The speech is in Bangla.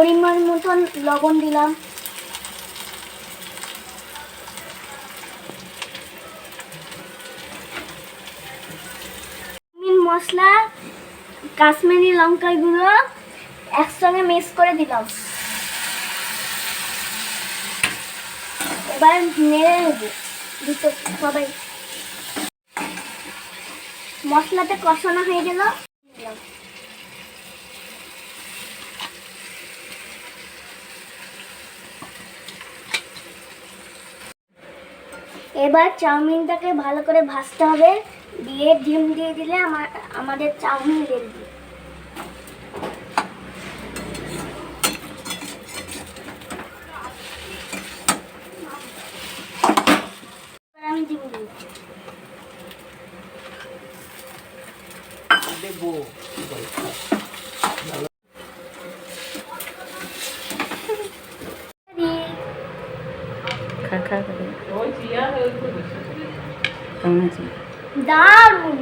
পরিমাণ মতন লবণ দিলাম। মশলা কাশ্মীরি লঙ্কার গুঁড়ো একসঙ্গে মিক্স করে দিলাম। এবার নেড়ে নেব দুটো সবাই। মশলাটা কষানো হয়ে গেল। এবার চাউমিনটাকে ভালো করে ভাজতে হবে, দিয়ে ডিম দিয়ে দিলে আমাদের চাউমিন রেডি। আমি দিব দেবো খা খা করে কেমন আছে? দারুণ।